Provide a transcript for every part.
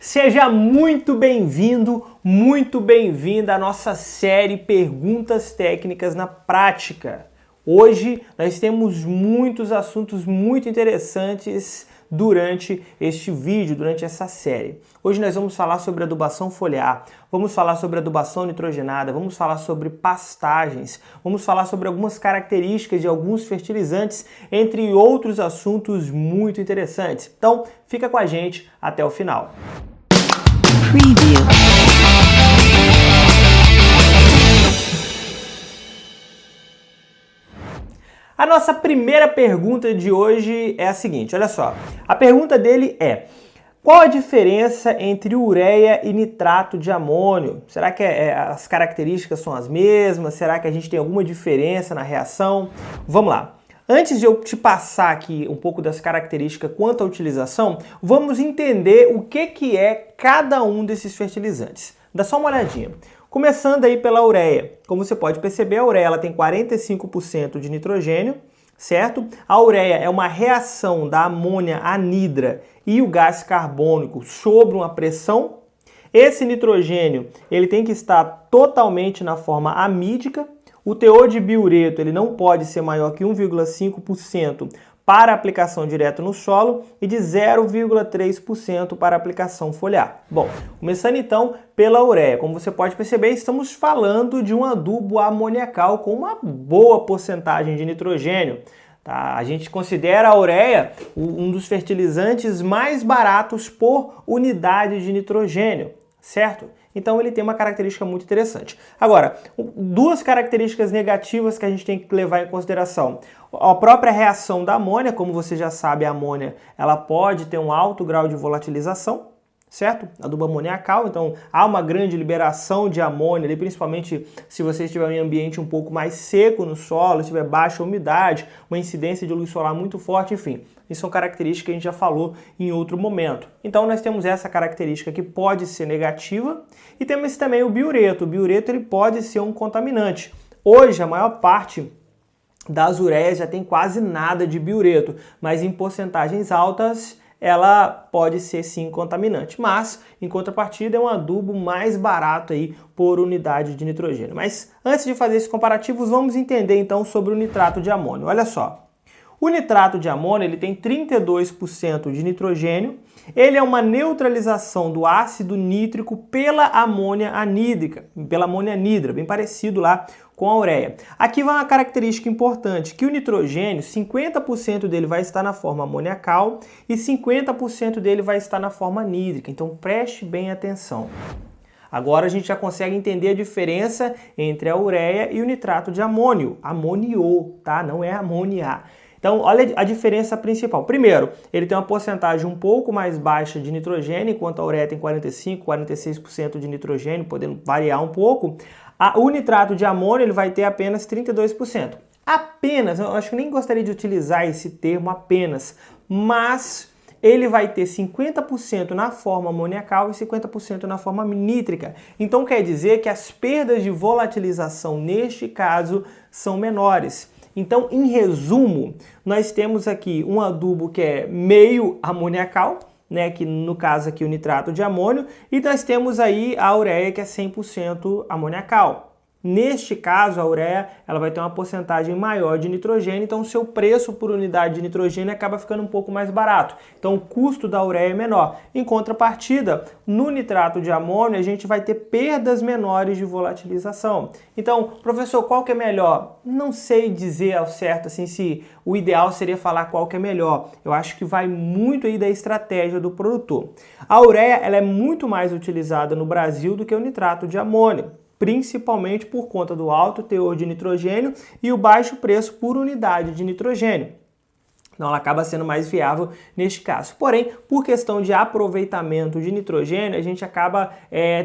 Seja muito bem-vindo, muito bem-vinda à nossa série Perguntas Técnicas na Prática. Hoje nós temos muitos assuntos muito interessantes durante este vídeo, durante essa série. Hoje nós vamos falar sobre adubação foliar, vamos falar sobre adubação nitrogenada, vamos falar sobre pastagens, vamos falar sobre algumas características de alguns fertilizantes, entre outros assuntos muito interessantes. Então, fica com a gente até o final. Preview. A nossa primeira pergunta de hoje é a seguinte, olha só. A pergunta dele é: qual a diferença entre ureia e nitrato de amônio? Será que as características são as mesmas? Será que a gente tem alguma diferença na reação? Vamos lá. Antes de eu te passar aqui um pouco das características quanto à utilização, vamos entender o que é cada um desses fertilizantes. Dá só uma olhadinha. Começando aí pela ureia. Como você pode perceber, a ureia ela tem 45% de nitrogênio, certo? A ureia é uma reação da amônia anidra e o gás carbônico sobre uma pressão. Esse nitrogênio ele tem que estar totalmente na forma amídica. O teor de biureto ele não pode ser maior que 1,5% para aplicação direta no solo e de 0,3% para aplicação foliar. Bom, começando então pela ureia. Como você pode perceber, estamos falando de um adubo amoniacal com uma boa porcentagem de nitrogênio. Tá? A gente considera a ureia um dos fertilizantes mais baratos por unidade de nitrogênio, certo? Então ele tem uma característica muito interessante. Agora, duas características negativas que a gente tem que levar em consideração. A própria reação da amônia, como você já sabe, a amônia ela pode ter um alto grau de volatilização, certo? Adubo amoniacal, então há uma grande liberação de amônia, ali, principalmente se você estiver em um ambiente um pouco mais seco no solo, se tiver baixa umidade, uma incidência de luz solar muito forte, enfim. Isso são características que a gente já falou em outro momento. Então nós temos essa característica que pode ser negativa e temos também o biureto. O biureto ele pode ser um contaminante. Hoje a maior parte das ureias já tem quase nada de biureto, mas em porcentagens altas ela pode ser sim contaminante, mas em contrapartida é um adubo mais barato aí por unidade de nitrogênio. Mas antes de fazer esses comparativos, vamos entender então sobre o nitrato de amônio. Olha só. O nitrato de amônio ele tem 32% de nitrogênio, ele é uma neutralização do ácido nítrico pela amônia anhídrica, pela amônia anidra, bem parecido lá com a ureia. Aqui vai uma característica importante, que o nitrogênio, 50% dele vai estar na forma amoniacal e 50% dele vai estar na forma anídrica, então preste bem atenção. Agora a gente já consegue entender a diferença entre a ureia e o nitrato de amônio, amoniô, tá? Não é amônia. Então, olha a diferença principal. Primeiro, ele tem uma porcentagem um pouco mais baixa de nitrogênio, enquanto a ureia tem 45%, 46% de nitrogênio, podendo variar um pouco. O nitrato de amônio ele vai ter apenas 32%. Apenas, eu acho que nem gostaria de utilizar esse termo apenas, mas ele vai ter 50% na forma amoniacal e 50% na forma nítrica. Então, quer dizer que as perdas de volatilização, neste caso, são menores. Então, em resumo, nós temos aqui um adubo que é meio amoniacal, né, que no caso aqui o nitrato de amônio, e nós temos aí a ureia que é 100% amoniacal. Neste caso, a ureia ela vai ter uma porcentagem maior de nitrogênio, então o seu preço por unidade de nitrogênio acaba ficando um pouco mais barato. Então o custo da ureia é menor. Em contrapartida, no nitrato de amônio a gente vai ter perdas menores de volatilização. Então, professor, qual que é melhor? Não sei dizer ao certo assim se o ideal seria falar qual que é melhor. Eu acho que vai muito aí da estratégia do produtor. A ureia ela é muito mais utilizada no Brasil do que o nitrato de amônio, principalmente por conta do alto teor de nitrogênio e o baixo preço por unidade de nitrogênio. Então ela acaba sendo mais viável neste caso. Porém, por questão de aproveitamento de nitrogênio, a gente acaba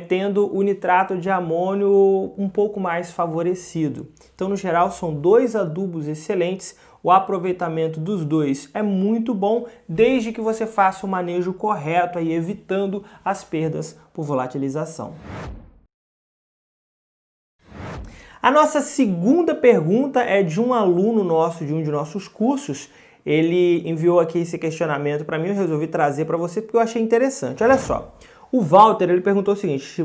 tendo o nitrato de amônio um pouco mais favorecido. Então, no geral, são dois adubos excelentes. O aproveitamento dos dois é muito bom, desde que você faça o manejo correto, aí, evitando as perdas por volatilização. A nossa segunda pergunta é de um aluno nosso, de um de nossos cursos. Ele enviou aqui esse questionamento para mim, eu resolvi trazer para você porque eu achei interessante. Olha só, O Walter, ele perguntou o seguinte,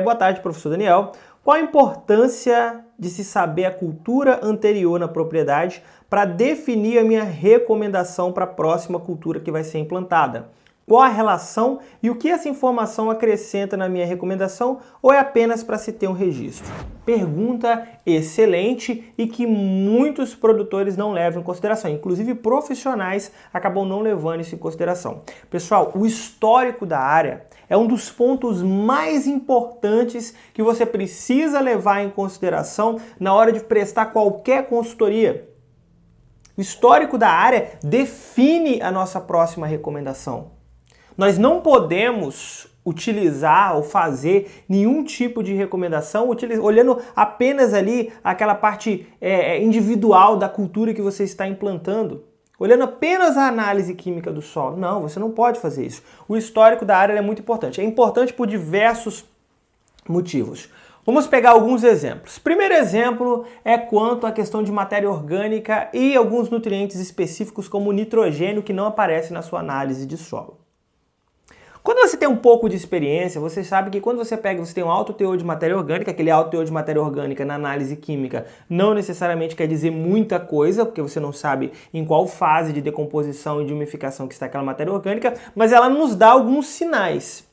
boa tarde, professor Daniel, qual a importância de se saber a cultura anterior na propriedade para definir a minha recomendação para a próxima cultura que vai ser implantada? Qual a relação e o que essa informação acrescenta na minha recomendação ou é apenas para se ter um registro? Pergunta excelente e que muitos produtores não levam em consideração, inclusive profissionais acabam não levando isso em consideração. Pessoal, o histórico da área é um dos pontos mais importantes que você precisa levar em consideração na hora de prestar qualquer consultoria. O histórico da área define a nossa próxima recomendação. Nós não podemos utilizar ou fazer nenhum tipo de recomendação olhando apenas ali aquela parte individual da cultura que você está implantando. Olhando apenas a análise química do solo. Não, você não pode fazer isso. O histórico da área é muito importante. É importante por diversos motivos. Vamos pegar alguns exemplos. Primeiro exemplo é quanto à questão de matéria orgânica e alguns nutrientes específicos como o nitrogênio que não aparece na sua análise de solo. Quando você tem um pouco de experiência, você sabe que quando você tem um alto teor de matéria orgânica, aquele alto teor de matéria orgânica na análise química não necessariamente quer dizer muita coisa, porque você não sabe em qual fase de decomposição e de umificação que está aquela matéria orgânica, mas ela nos dá alguns sinais.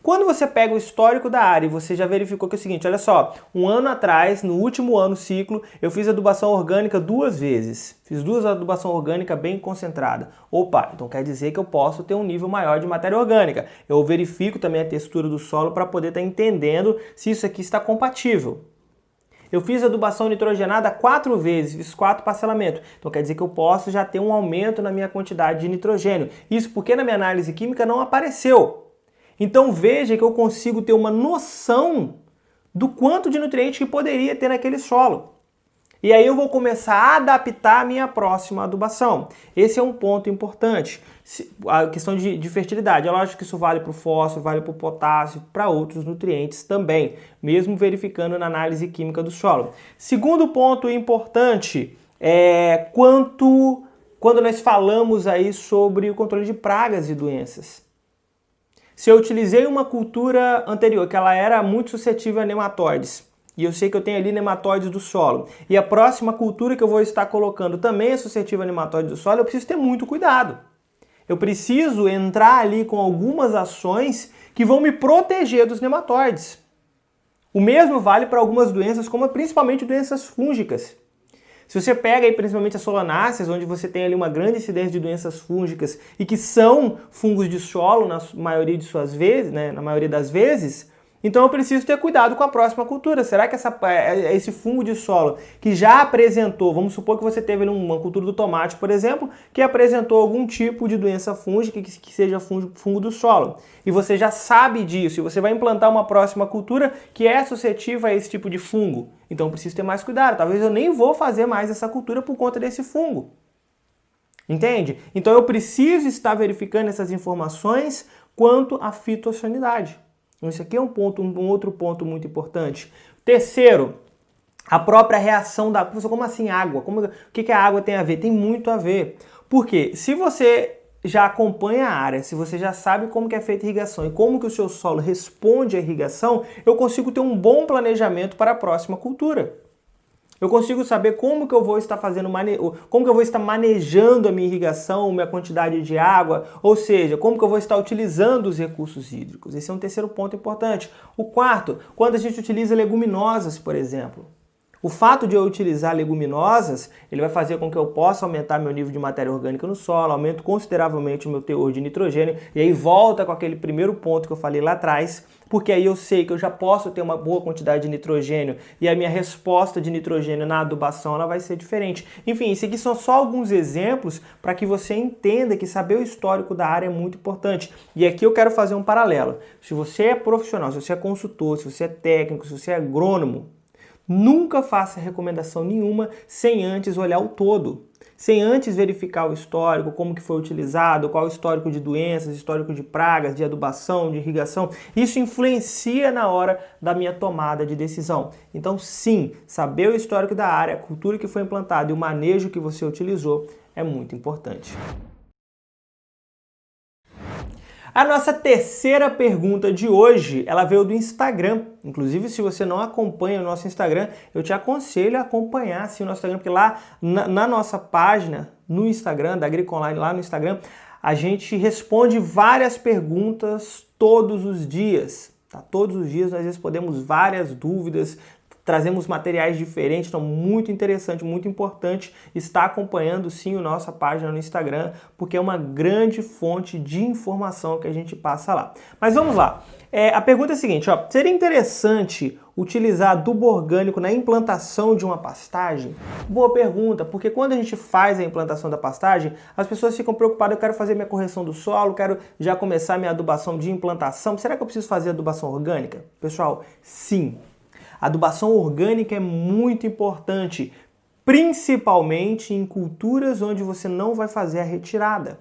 Quando você pega o histórico da área e você já verificou que é o seguinte, olha só, um ano atrás, no último ano ciclo, eu fiz adubação orgânica 2 vezes. Fiz 2 adubação orgânica bem concentrada. Opa, então quer dizer que eu posso ter um nível maior de matéria orgânica. Eu verifico também a textura do solo para poder estar entendendo se isso aqui está compatível. Eu fiz adubação nitrogenada 4 vezes, fiz 4 parcelamentos. Então quer dizer que eu posso já ter um aumento na minha quantidade de nitrogênio. Isso porque na minha análise química não apareceu. Então veja que eu consigo ter uma noção do quanto de nutriente que poderia ter naquele solo. E aí eu vou começar a adaptar a minha próxima adubação. Esse é um ponto importante. A questão de fertilidade. É lógico que isso vale para o fósforo, vale para o potássio, para outros nutrientes também, mesmo verificando na análise química do solo. Segundo ponto importante é quando nós falamos aí sobre o controle de pragas e doenças. Se eu utilizei uma cultura anterior, que ela era muito suscetível a nematóides, e eu sei que eu tenho ali nematóides do solo, e a próxima cultura que eu vou estar colocando também é suscetível a nematóides do solo, eu preciso ter muito cuidado. Eu preciso entrar ali com algumas ações que vão me proteger dos nematóides. O mesmo vale para algumas doenças, como principalmente doenças fúngicas. Se você pega aí principalmente as solanáceas, onde você tem ali uma grande incidência de doenças fúngicas e que são fungos de solo na maioria de suas vezes, né, na maioria das vezes, então eu preciso ter cuidado com a próxima cultura. Será que esse fungo de solo que já apresentou, vamos supor que você teve uma cultura do tomate, por exemplo, que apresentou algum tipo de doença fúngica que seja fungo do solo, e você já sabe disso, e você vai implantar uma próxima cultura que é suscetível a esse tipo de fungo, então eu preciso ter mais cuidado. Talvez eu nem vou fazer mais essa cultura por conta desse fungo. Entende? Então eu preciso estar verificando essas informações quanto à fitossanidade. Isso aqui é um outro ponto muito importante. Terceiro, a própria reação da... Como assim água? O que a água tem a ver? Tem muito a ver. Porque se você já acompanha a área, se você já sabe como que é feita a irrigação e como que o seu solo responde à irrigação, eu consigo ter um bom planejamento para a próxima cultura. Eu consigo saber como que eu vou estar como que eu vou estar manejando a minha irrigação, minha quantidade de água, ou seja, como que eu vou estar utilizando os recursos hídricos. Esse é um terceiro ponto importante. O quarto, quando a gente utiliza leguminosas, por exemplo. O fato de eu utilizar leguminosas, ele vai fazer com que eu possa aumentar meu nível de matéria orgânica no solo, aumento consideravelmente o meu teor de nitrogênio, e aí volta com aquele primeiro ponto que eu falei lá atrás, porque aí eu sei que eu já posso ter uma boa quantidade de nitrogênio e a minha resposta de nitrogênio na adubação ela vai ser diferente. Enfim, isso aqui são só alguns exemplos para que você entenda que saber o histórico da área é muito importante. E aqui eu quero fazer um paralelo. Se você é profissional, se você é consultor, se você é técnico, se você é agrônomo, nunca faça recomendação nenhuma sem antes olhar o todo, sem antes verificar o histórico, como que foi utilizado, qual é o histórico de doenças, histórico de pragas, de adubação, de irrigação. Isso influencia na hora da minha tomada de decisão. Então sim, saber o histórico da área, a cultura que foi implantada e o manejo que você utilizou é muito importante. A nossa terceira pergunta de hoje, ela veio do Instagram. Inclusive, se você não acompanha o nosso Instagram, eu te aconselho a acompanhar sim, o nosso Instagram, porque lá na nossa página, no Instagram, da Agriconline, lá no Instagram, a gente responde várias perguntas todos os dias. Tá? Todos os dias nós respondemos várias dúvidas, trazemos materiais diferentes, então muito interessante, muito importante estar acompanhando sim a nossa página no Instagram, porque é uma grande fonte de informação que a gente passa lá. Mas vamos lá, a pergunta é a seguinte, ó, seria interessante utilizar adubo orgânico na implantação de uma pastagem? Boa pergunta, porque quando a gente faz a implantação da pastagem, as pessoas ficam preocupadas, eu quero fazer minha correção do solo, quero já começar minha adubação de implantação, será que eu preciso fazer adubação orgânica? Pessoal, sim. A adubação orgânica é muito importante, principalmente em culturas onde você não vai fazer a retirada.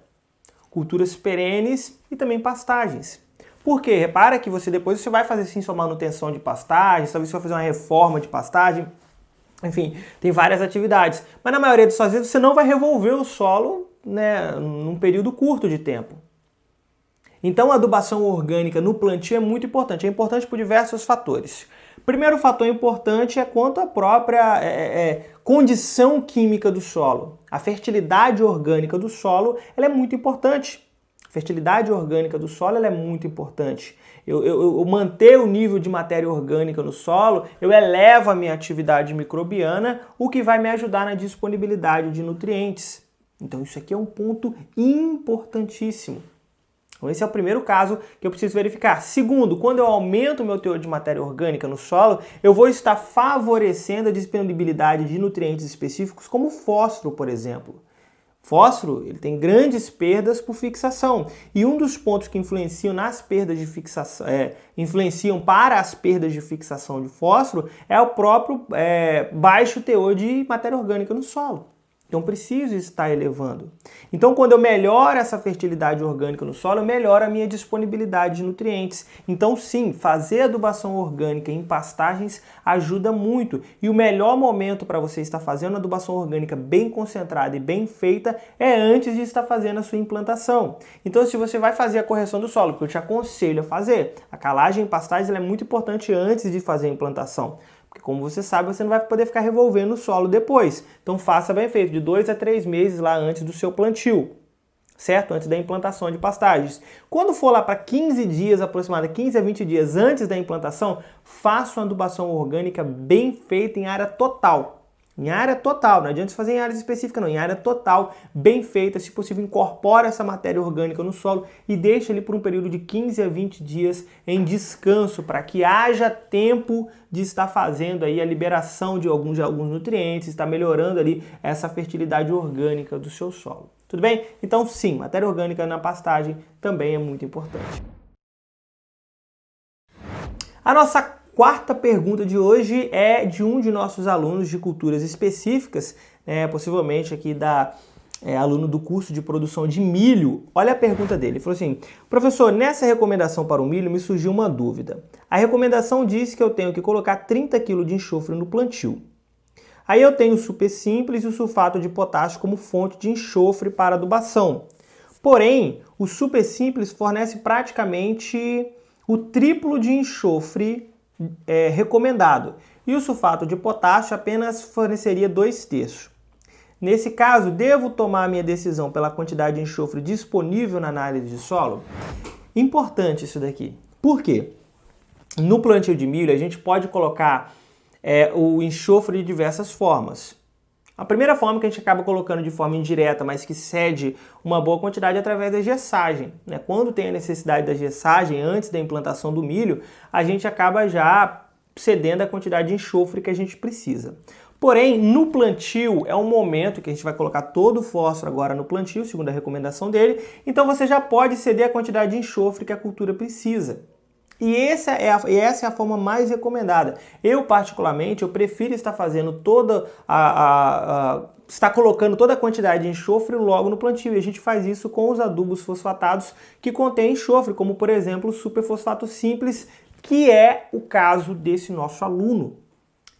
Culturas perenes e também pastagens. Por quê? Repara que depois você vai fazer sim sua manutenção de pastagem, talvez você vai fazer uma reforma de pastagem, enfim, tem várias atividades. Mas na maioria das vezes você não vai revolver o solo, né, num período curto de tempo. Então a adubação orgânica no plantio é muito importante. É importante por diversos fatores. Primeiro fator importante é quanto à própria condição química do solo. A fertilidade orgânica do solo ela é muito importante. A fertilidade orgânica do solo ela é muito importante. Eu manter o nível de matéria orgânica no solo, eu elevo a minha atividade microbiana, o que vai me ajudar na disponibilidade de nutrientes. Então isso aqui é um ponto importantíssimo. Então esse é o primeiro caso que eu preciso verificar. Segundo, quando eu aumento o meu teor de matéria orgânica no solo, eu vou estar favorecendo a disponibilidade de nutrientes específicos como fósforo, por exemplo. Fósforo, ele tem grandes perdas por fixação. E um dos pontos que influenciam nas perdas de fixação, influenciam para as perdas de fixação de fósforo é o próprio baixo teor de matéria orgânica no solo. Então preciso estar elevando. Então quando eu melhoro essa fertilidade orgânica no solo, eu melhoro a minha disponibilidade de nutrientes. Então sim, fazer adubação orgânica em pastagens ajuda muito. E o melhor momento para você estar fazendo adubação orgânica bem concentrada e bem feita é antes de estar fazendo a sua implantação. Então se você vai fazer a correção do solo, que eu te aconselho a fazer, a calagem em pastagens ela é muito importante antes de fazer a implantação. Porque como você sabe, você não vai poder ficar revolvendo o solo depois. Então faça bem feito, de 2 a 3 meses lá antes do seu plantio, certo? Antes da implantação de pastagens. Quando for lá para 15 dias, aproximadamente 15 a 20 dias antes da implantação, faça uma adubação orgânica bem feita em área total. Em área total, não adianta fazer em áreas específicas não, em área total, bem feita, se possível incorpora essa matéria orgânica no solo e deixa ele por um período de 15 a 20 dias em descanso, para que haja tempo de estar fazendo aí a liberação de alguns nutrientes, estar melhorando ali essa fertilidade orgânica do seu solo. Tudo bem? Então sim, matéria orgânica na pastagem também é muito importante. A nossa quarta pergunta de hoje é de um de nossos alunos de culturas específicas, possivelmente aqui aluno do curso de produção de milho. Olha a pergunta dele, ele falou assim: professor, nessa recomendação para o milho me surgiu uma dúvida. A recomendação diz que eu tenho que colocar 30 kg de enxofre no plantio. Aí eu tenho o super simples e o sulfato de potássio como fonte de enxofre para adubação. Porém, o super simples fornece praticamente o triplo de enxofre recomendado, e o sulfato de potássio apenas forneceria 2/3. Nesse caso, devo tomar a minha decisão pela quantidade de enxofre disponível na análise de solo? Importante isso daqui. Por quê? No plantio de milho, a gente pode colocar o enxofre de diversas formas. A primeira forma que a gente acaba colocando de forma indireta, mas que cede uma boa quantidade é através da gessagem. Quando tem a necessidade da gessagem antes da implantação do milho, a gente acaba já cedendo a quantidade de enxofre que a gente precisa. Porém, no plantio é um momento que a gente vai colocar todo o fósforo agora no plantio, segundo a recomendação dele, então você já pode ceder a quantidade de enxofre que a cultura precisa. E essa é a forma mais recomendada. Eu, particularmente, eu prefiro estar fazendo estar colocando toda a quantidade de enxofre logo no plantio. E a gente faz isso com os adubos fosfatados que contêm enxofre, como, por exemplo, o superfosfato simples, que é o caso desse nosso aluno.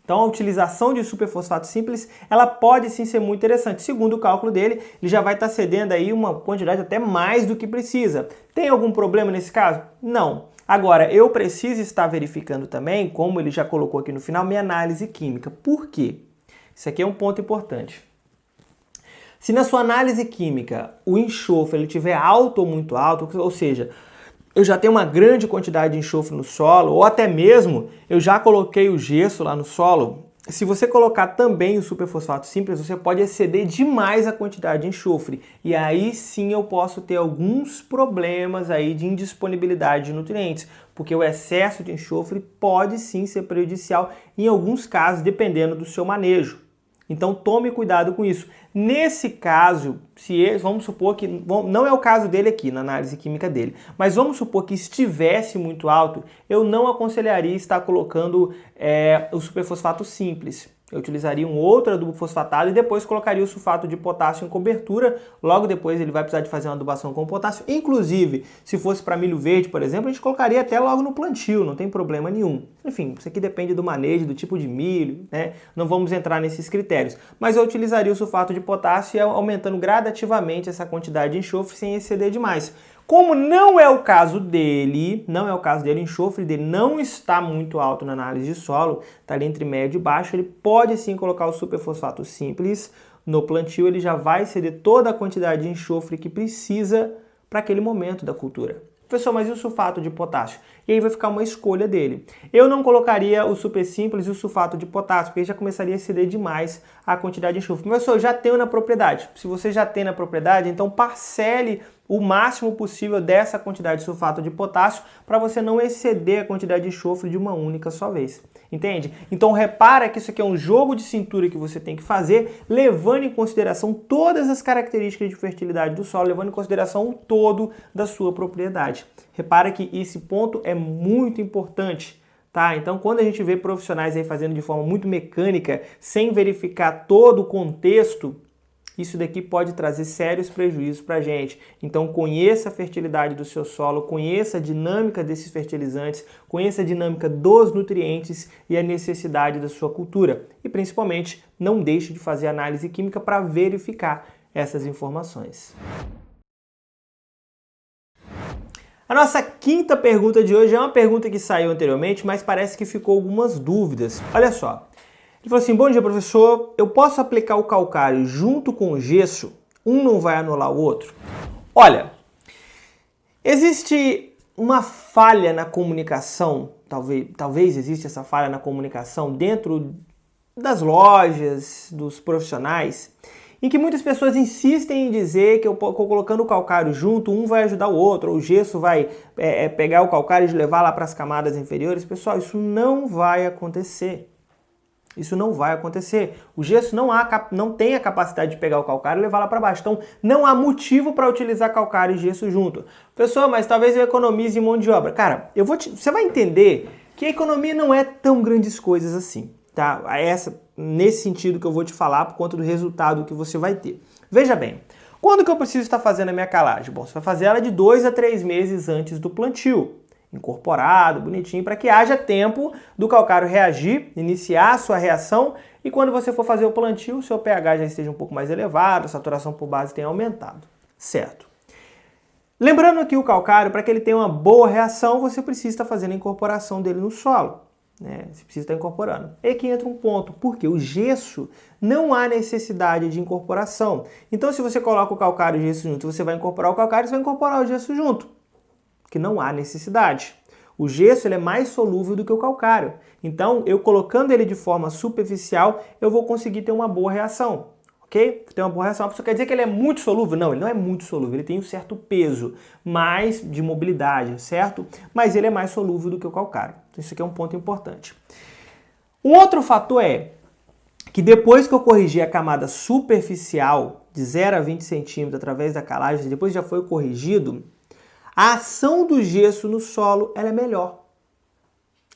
Então a utilização de superfosfato simples, ela pode sim ser muito interessante. Segundo o cálculo dele, ele já vai estar cedendo aí uma quantidade até mais do que precisa. Tem algum problema nesse caso? Não. Agora, eu preciso estar verificando também, como ele já colocou aqui no final, minha análise química. Por quê? Isso aqui é um ponto importante. Se na sua análise química o enxofre ele estiver alto ou muito alto, ou seja, eu já tenho uma grande quantidade de enxofre no solo, ou até mesmo eu já coloquei o gesso lá no solo, se você colocar também o superfosfato simples, você pode exceder demais a quantidade de enxofre. E aí sim eu posso ter alguns problemas aí de indisponibilidade de nutrientes, porque o excesso de enxofre pode sim ser prejudicial em alguns casos, dependendo do seu manejo. Então tome cuidado com isso. Nesse caso, vamos supor que, não é o caso dele aqui na análise química dele, mas vamos supor que estivesse muito alto, eu não aconselharia estar colocando o superfosfato simples. Eu utilizaria um outro adubo fosfatado e depois colocaria o sulfato de potássio em cobertura. Logo depois ele vai precisar de fazer uma adubação com potássio. Inclusive, se fosse para milho verde, por exemplo, a gente colocaria até logo no plantio, não tem problema nenhum. Enfim, isso aqui depende do manejo, do tipo de milho, né? Não vamos entrar nesses critérios. Mas eu utilizaria o sulfato de potássio aumentando gradativamente essa quantidade de enxofre sem exceder demais. Como não é o caso dele, o enxofre dele não está muito alto na análise de solo, está ali entre médio e baixo, ele pode sim colocar o superfosfato simples no plantio, ele já vai ceder toda a quantidade de enxofre que precisa para aquele momento da cultura. Professor, mas e o sulfato de potássio? E aí vai ficar uma escolha dele. Eu não colocaria o super simples e o sulfato de potássio, porque aí já começaria a exceder demais a quantidade de enxofre. Professor, eu já tenho na propriedade. Se você já tem na propriedade, então parcele o máximo possível dessa quantidade de sulfato de potássio para você não exceder a quantidade de enxofre de uma única só vez. Entende? Então repara que isso aqui é um jogo de cintura que você tem que fazer, levando em consideração todas as características de fertilidade do solo, levando em consideração o todo da sua propriedade. Repara que esse ponto é muito importante. Tá? Então, quando a gente vê profissionais aí fazendo de forma muito mecânica, sem verificar todo o contexto, isso daqui pode trazer sérios prejuízos para a gente. Então conheça a fertilidade do seu solo, conheça a dinâmica desses fertilizantes, conheça a dinâmica dos nutrientes e a necessidade da sua cultura. E principalmente, não deixe de fazer análise química para verificar essas informações. A nossa quinta pergunta de hoje é uma pergunta que saiu anteriormente, mas parece que ficou algumas dúvidas. Olha só. Ele falou assim: bom dia, professor, eu posso aplicar o calcário junto com o gesso? Um não vai anular o outro? Olha, existe uma falha na comunicação, talvez exista essa falha na comunicação dentro das lojas, dos profissionais, em que muitas pessoas insistem em dizer que eu colocando o calcário junto, um vai ajudar o outro, ou o gesso vai pegar o calcário e levar lá para as camadas inferiores. Pessoal, isso não vai acontecer. Isso não vai acontecer. O gesso não tem a capacidade de pegar o calcário e levar lá para baixo. Então, não há motivo para utilizar calcário e gesso junto. Pessoal, mas talvez eu economize em mão de obra. Cara, você vai entender que a economia não é tão grandes coisas assim, tá? Nesse sentido que eu vou te falar, por conta do resultado que você vai ter. Veja bem, quando que eu preciso estar fazendo a minha calagem? Bom, você vai fazer ela de 2 a 3 meses antes do plantio. Incorporado, bonitinho, para que haja tempo do calcário reagir, iniciar a sua reação e quando você for fazer o plantio, o seu pH já esteja um pouco mais elevado, a saturação por base tenha aumentado, certo? Lembrando que o calcário, para que ele tenha uma boa reação, você precisa estar fazendo a incorporação dele no solo, né? Você precisa estar incorporando. E aqui entra um ponto, porque o gesso não há necessidade de incorporação. Então, se você coloca o calcário e o gesso junto, você vai incorporar o calcário, você vai incorporar o gesso junto. Que não há necessidade. O gesso ele é mais solúvel do que o calcário. Então, eu colocando ele de forma superficial, eu vou conseguir ter uma boa reação. Ok? Ter uma boa reação. A pessoa quer dizer que ele é muito solúvel? Não, ele não é muito solúvel. Ele tem um certo peso, mais de mobilidade, certo? Mas ele é mais solúvel do que o calcário. Então, isso aqui é um ponto importante. Um outro fator é que depois que eu corrigir a camada superficial de 0 a 20 centímetros através da calagem, depois já foi corrigido, a ação do gesso no solo ela é melhor.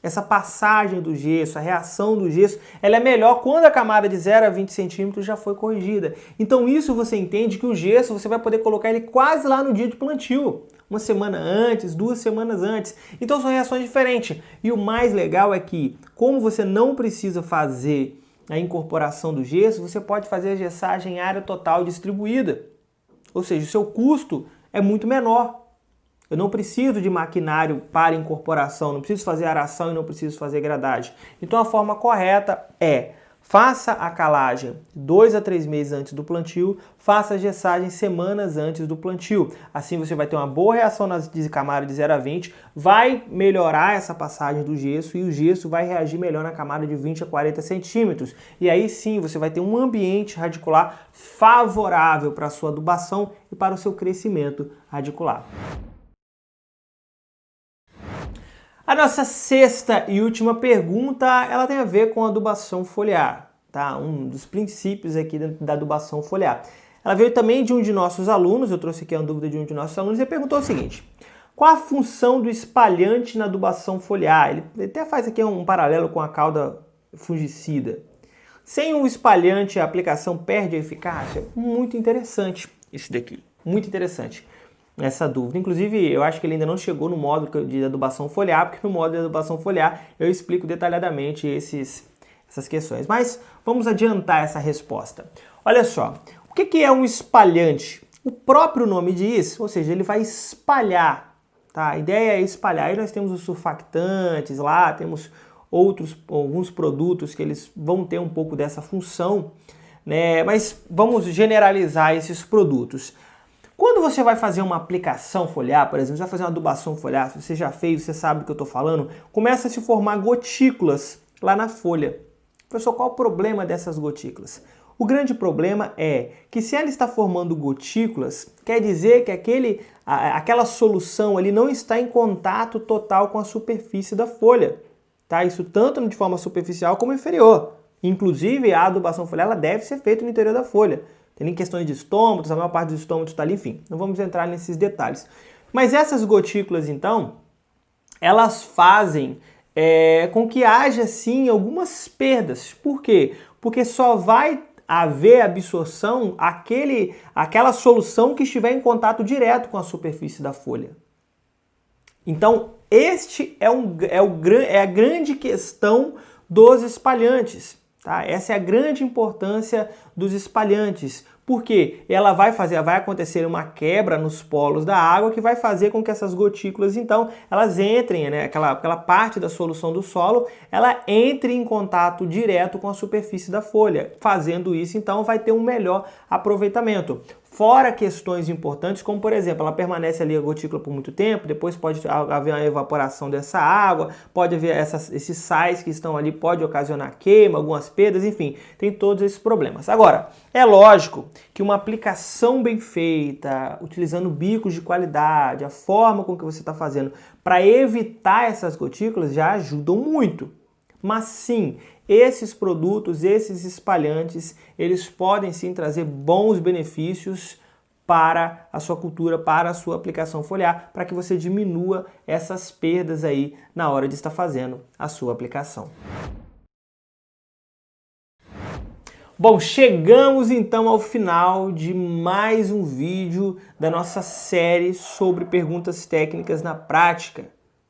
Essa passagem do gesso, a reação do gesso, ela é melhor quando a camada de 0 a 20 centímetros já foi corrigida. Então isso você entende que o gesso você vai poder colocar ele quase lá no dia de plantio. uma semana antes, 2 semanas antes. Então são reações diferentes. E o mais legal é que, como você não precisa fazer a incorporação do gesso, você pode fazer a gessagem em área total distribuída. Ou seja, o seu custo é muito menor. Eu não preciso de maquinário para incorporação, não preciso fazer aração e não preciso fazer gradagem. Então a forma correta é: faça a calagem 2 a 3 meses antes do plantio, faça a gessagem semanas antes do plantio. Assim você vai ter uma boa reação nas camadas de 0 a 20, vai melhorar essa passagem do gesso e o gesso vai reagir melhor na camada de 20 a 40 centímetros. E aí sim você vai ter um ambiente radicular favorável para a sua adubação e para o seu crescimento radicular. A nossa sexta e última pergunta, ela tem a ver com a adubação foliar, tá? Um dos princípios aqui da adubação foliar. Ela veio também de um de nossos alunos, eu trouxe aqui uma dúvida de um de nossos alunos, e perguntou o seguinte: qual a função do espalhante na adubação foliar? Ele até faz aqui um paralelo com a cauda fungicida. Sem um espalhante, a aplicação perde a eficácia? Muito interessante esse daqui, muito interessante essa dúvida. Inclusive, eu acho que ele ainda não chegou no módulo de adubação foliar, porque no módulo de adubação foliar eu explico detalhadamente essas questões. Mas vamos adiantar essa resposta. Olha só, o que é um espalhante? O próprio nome diz, ou seja, ele vai espalhar, tá? A ideia é espalhar. Aí nós temos os surfactantes lá, temos alguns produtos que eles vão ter um pouco dessa função, né? Mas vamos generalizar esses produtos. Quando você vai fazer uma aplicação foliar, por exemplo, você vai fazer uma adubação foliar, se você já fez, você sabe do que eu estou falando, começa a se formar gotículas lá na folha. Professor, qual o problema dessas gotículas? O grande problema é que se ela está formando gotículas, quer dizer que aquela solução ali não está em contato total com a superfície da folha. Tá? Isso tanto de forma superficial como inferior. Inclusive, a adubação foliar ela deve ser feita no interior da folha. Tem questões de estômatos, a maior parte dos estômatos está ali, enfim, não vamos entrar nesses detalhes. Mas essas gotículas, então, elas fazem com que haja, sim, algumas perdas. Por quê? Porque só vai haver absorção aquela solução que estiver em contato direto com a superfície da folha. Então, este é a grande questão dos espalhantes. Tá? Essa é a grande importância dos espalhantes, porque vai acontecer uma quebra nos polos da água que vai fazer com que essas gotículas, então, elas entrem, né, aquela parte da solução do solo, ela entre em contato direto com a superfície da folha. Fazendo isso, então, vai ter um melhor aproveitamento. Fora questões importantes, como por exemplo, ela permanece ali a gotícula por muito tempo, depois pode haver uma evaporação dessa água, pode haver esses sais que estão ali, pode ocasionar queima, algumas perdas, enfim, tem todos esses problemas. Agora, é lógico que uma aplicação bem feita, utilizando bicos de qualidade, a forma com que você está fazendo para evitar essas gotículas já ajudam muito. Mas sim, esses produtos, esses espalhantes, eles podem sim trazer bons benefícios para a sua cultura, para a sua aplicação foliar, para que você diminua essas perdas aí na hora de estar fazendo a sua aplicação. Bom, chegamos então ao final de mais um vídeo da nossa série sobre perguntas técnicas na prática.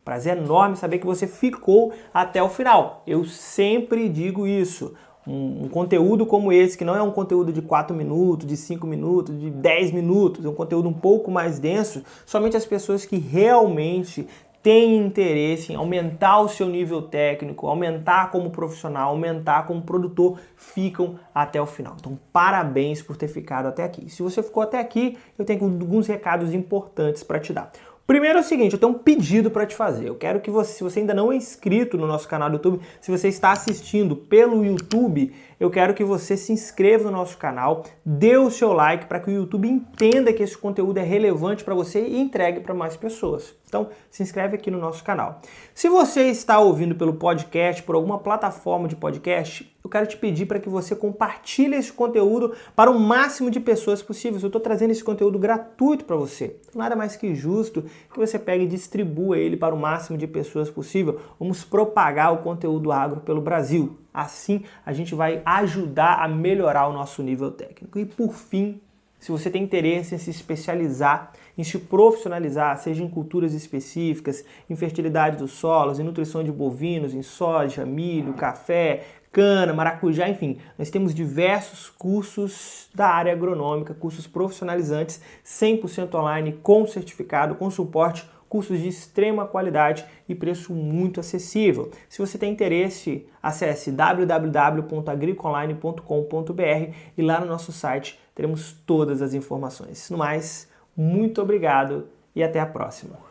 Prazer enorme saber que você ficou até o final. Eu sempre digo isso. Um conteúdo como esse, que não é um conteúdo de 4 minutos, de 5 minutos, de 10 minutos, é um conteúdo um pouco mais denso, somente as pessoas que realmente têm interesse em aumentar o seu nível técnico, aumentar como profissional, aumentar como produtor, ficam até o final. Então, parabéns por ter ficado até aqui. Se você ficou até aqui, eu tenho alguns recados importantes para te dar. Primeiro é o seguinte, eu tenho um pedido para te fazer. Eu quero que você, se você ainda não é inscrito no nosso canal do YouTube, se você está assistindo pelo YouTube, eu quero que você se inscreva no nosso canal, dê o seu like para que o YouTube entenda que esse conteúdo é relevante para você e entregue para mais pessoas. Então, se inscreve aqui no nosso canal. Se você está ouvindo pelo podcast, por alguma plataforma de podcast, eu quero te pedir para que você compartilhe esse conteúdo para o máximo de pessoas possíveis. Eu estou trazendo esse conteúdo gratuito para você. Nada mais que justo que você pegue e distribua ele para o máximo de pessoas possível. Vamos propagar o conteúdo agro pelo Brasil. Assim, a gente vai ajudar a melhorar o nosso nível técnico. E por fim, se você tem interesse em se especializar em se profissionalizar, seja em culturas específicas, em fertilidade dos solos, em nutrição de bovinos, em soja, milho, café, cana, maracujá, enfim, nós temos diversos cursos da área agronômica, cursos profissionalizantes, 100% online, com certificado, com suporte, cursos de extrema qualidade e preço muito acessível. Se você tem interesse, acesse www.agricoonline.com.br e lá no nosso site teremos todas as informações. No mais, muito obrigado e até a próxima.